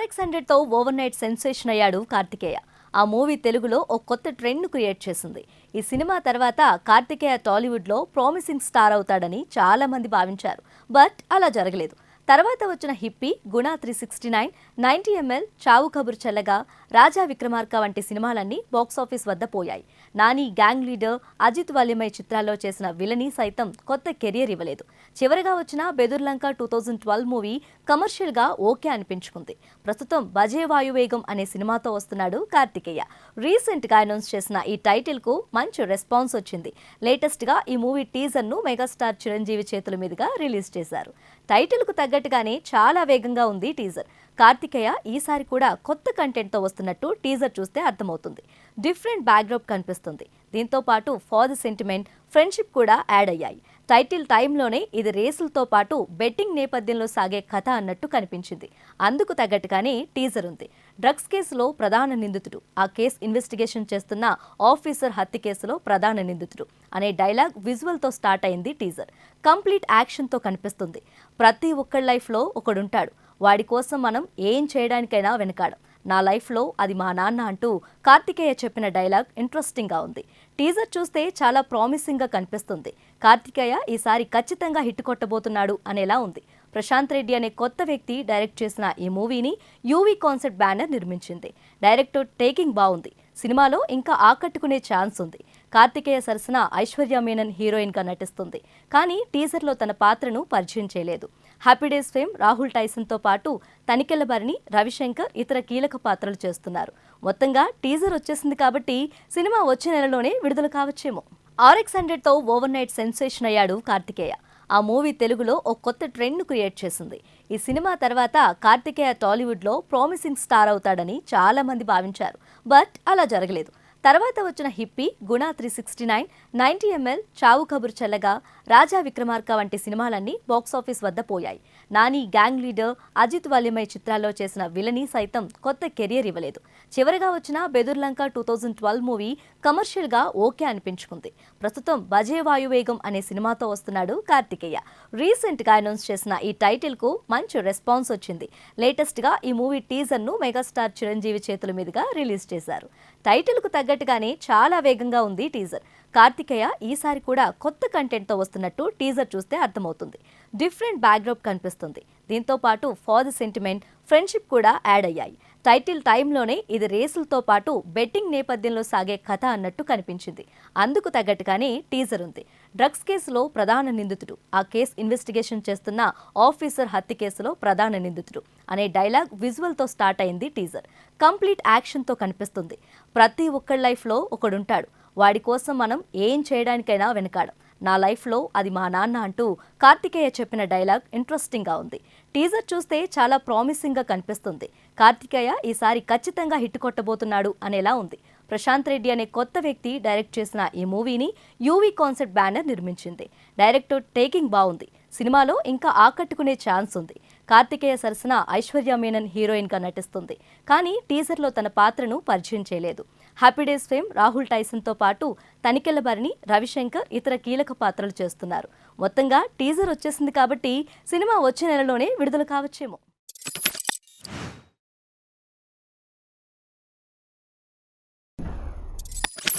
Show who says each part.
Speaker 1: RX100తో over night sensation అయ్యాడు కార్తికేయ. ఆ movie తెలుగులో ఓ కొత్త ట్రెండ్ క్రియేట్ చేసింది. ఈ సినిమా తర్వాత కార్తికేయ టాలీవుడ్ లో ప్రామిసింగ్ స్టార్ అవుతాడని చాలా మంది భావించారు. బట్ అలా జరగలేదు. తర్వాత వచ్చిన హిప్పీ, గుణ 369, 90ml, చావు కబురు చల్లగా, రాజా విక్రమార్క వంటి సినిమాలన్నీ బాక్సాఫీస్ వద్ద పోయాయి. నాని, గ్యాంగ్ లీడర్, అజిత్ వల్లిమై చిత్రాల్లో చేసిన విలనీ సైతం కొత్త కెరియర్ ఇవ్వలేదు. చివరిగా వచ్చిన బెదుర్లంక 2012 మూవీ కమర్షియల్ గా ఓకే అనిపించుకుంది. ప్రస్తుతం బజే వాయువేగం అనే సినిమాతో వస్తున్నాడు కార్తికేయ. రీసెంట్ గా అనౌన్స్ చేసిన ఈ టైటిల్ కు మంచి రెస్పాన్స్ వచ్చింది. లేటెస్ట్ గా ఈ మూవీ టీజర్ ను మెగాస్టార్ చిరంజీవి చేతుల మీదుగా రిలీజ్ చేశారు. టైటిల్ కు తగ్గట్టుగానే చాలా వేగంగా ఉంది టీజర్. కార్తికేయ ఈసారి కూడా కొత్త కంటెంట్ తో వస్తున్నట్టు టీజర్ చూస్తే అర్థమవుతుంది. డిఫరెంట్ బ్యాక్డ్రాప్ కనిపిస్తుంది. దీంతో పాటు ఫాదర్ సెంటిమెంట్, ఫ్రెండ్షిప్ కూడా యాడ్ అయ్యాయి. టైటిల్ టైంలోనే ఇది రేసులతో పాటు బెట్టింగ్ నేపథ్యంలో సాగే కథ అన్నట్టు కనిపించింది. అందుకు తగ్గట్టుగానే టీజర్ ఉంది. డ్రగ్స్ కేసులో ప్రధాన నిందితుడు, ఆ కేసు ఇన్వెస్టిగేషన్ చేస్తున్న ఆఫీసర్ హత్య కేసులో ప్రధాన నిందితుడు అనే డైలాగ్ విజువల్ తో స్టార్ట్ అయింది టీజర్. కంప్లీట్ యాక్షన్ తో కనిపిస్తుంది. ప్రతి ఒక్కరి లైఫ్ లో ఒకడుంటాడు, వాడి కోసం మనం ఏం చేయడానికైనా వెనకాడం. నా లైఫ్లో అది మా నాన్న అంటూ కార్తికేయ చెప్పిన డైలాగ్ ఇంట్రెస్టింగ్ గా ఉంది. టీజర్ చూస్తే చాలా ప్రామిసింగ్ గా కనిపిస్తుంది. కార్తికేయ ఈసారి ఖచ్చితంగా హిట్ కొట్టబోతున్నాడు అనేలా ఉంది. ప్రశాంత్ రెడ్డి అనే కొత్త వ్యక్తి డైరెక్ట్ చేసిన ఈ మూవీని యూవీ కాన్సెప్ట్ బ్యానర్ నిర్మించింది. డైరెక్టర్ టేకింగ్ బాగుంది. సినిమాలో ఇంకా ఆకట్టుకునే ఛాన్స్ ఉంది. కార్తికేయ సరసన ఐశ్వర్య మీనన్ హీరోయిన్ గా నటిస్తుంది. కానీ టీజర్లో తన పాత్రను పరిచయం చేయలేదు. Happy days fame Rahul Tyson తో పాటు తనికెళ్ల భరణి, రవిశంకర్ ఇతర కీలక పాత్రలు చేస్తున్నారు. మొత్తంగా టీజర్ వచ్చేసింది కాబట్టి సినిమా వచ్చే నెలలోనే విడుదల కావచ్చేమో. RX100తో ఓవర్ నైట్ సెన్సేషన్ అయ్యాడు కార్తికేయ. ఆ మూవీ తెలుగులో ఓ కొత్త ట్రెండ్ క్రియేట్ చేసింది. ఈ సినిమా తర్వాత కార్తికేయ టాలీవుడ్ లో ప్రామిసింగ్ స్టార్ అవుతాడని చాలా మంది భావించారు. బట్ అలా జరగలేదు. తర్వాత వచ్చిన హిప్పీ, గుణ 369, 90ml, చావు కబురు చల్లగా, రాజా విక్రమార్క వంటి సినిమాలన్నీ బాక్సాఫీస్ వద్ద పోయాయి. నాని, గ్యాంగ్ లీడర్, అజిత్ వల్లిమై చిత్రాల్లో చేసిన విలనీ సైతం కొత్త కెరియర్ ఇవ్వలేదు. చివరిగా వచ్చిన బెదుర్లంక 2012 మూవీ కమర్షియల్ గా ఓకే అనిపించుకుంది. ప్రస్తుతం బజే వాయువేగం అనే సినిమాతో వస్తున్నాడు కార్తికేయ. రీసెంట్ గా అనౌన్స్ చేసిన ఈ టైటిల్ కు మంచి రెస్పాన్స్ వచ్చింది. లేటెస్ట్ గా ఈ మూవీ టీజర్ ను మెగాస్టార్ చిరంజీవి చేతుల మీదుగా రిలీజ్ చేశారు. టైటిల్ కు తగ్గట్టుగానే చాలా వేగంగా ఉంది టీజర్. కార్తికేయ ఈసారి కూడా కొత్త కంటెంట్ తో వస్తున్నట్టు టీజర్ చూస్తే అర్థమవుతుంది. డిఫరెంట్ బ్యాక్డ్రాప్ కనిపిస్తుంది. దీంతో పాటు ఫాదర్ సెంటిమెంట్, ఫ్రెండ్షిప్ కూడా యాడ్ అయ్యాయి. టైటిల్ టైంలోనే ఇది రేసులతో పాటు బెట్టింగ్ నేపథ్యంలో సాగే కథ అన్నట్టు కనిపించింది. అందుకు తగ్గట్టుగానే టీజర్ ఉంది. డ్రగ్స్ కేసులో ప్రధాన నిందితుడు, ఆ కేసు ఇన్వెస్టిగేషన్ చేస్తున్న ఆఫీసర్ హత్య కేసులో ప్రధాన నిందితుడు అనే డైలాగ్ విజువల్ తో స్టార్ట్ అయింది టీజర్. కంప్లీట్ యాక్షన్ తో కనిపిస్తుంది. ప్రతి ఒక్కరి లైఫ్ లో ఒకడుంటాడు, వాడి కోసం మనం ఏం చేయడానికైనా వెనకాడం. నా లైఫ్లో అది మా నాన్న అంటూ కార్తికేయ చెప్పిన డైలాగ్ ఇంట్రెస్టింగ్ గా ఉంది. టీజర్ చూస్తే చాలా ప్రామిసింగ్ గా కనిపిస్తుంది. కార్తికేయ ఈసారి ఖచ్చితంగా హిట్ కొట్టబోతున్నాడు అనేలా ఉంది. ప్రశాంత్ రెడ్డి అనే కొత్త వ్యక్తి డైరెక్ట్ చేసిన ఈ మూవీని యూవీ కాన్సెప్ట్ బ్యానర్ నిర్మించింది. డైరెక్టర్ టేకింగ్ బాగుంది. సినిమాలో ఇంకా ఆకట్టుకునే ఛాన్స్ ఉంది. కార్తికేయ సరసన ఐశ్వర్య మీనన్ హీరోయిన్ గా నటిస్తుంది. కానీ టీజర్లో తన పాత్రను పరిచయం చేయలేదు. Happy days fame Rahul Tyson తో పాటు తనికెళ్ల భరణి, రవిశంకర్ ఇతర కీలక పాత్రలు చేస్తున్నారు. మొత్తంగా టీజర్ వచ్చేసింది కాబట్టి సినిమా వచ్చే నెలలోనే విడుదల కావచ్చేమో.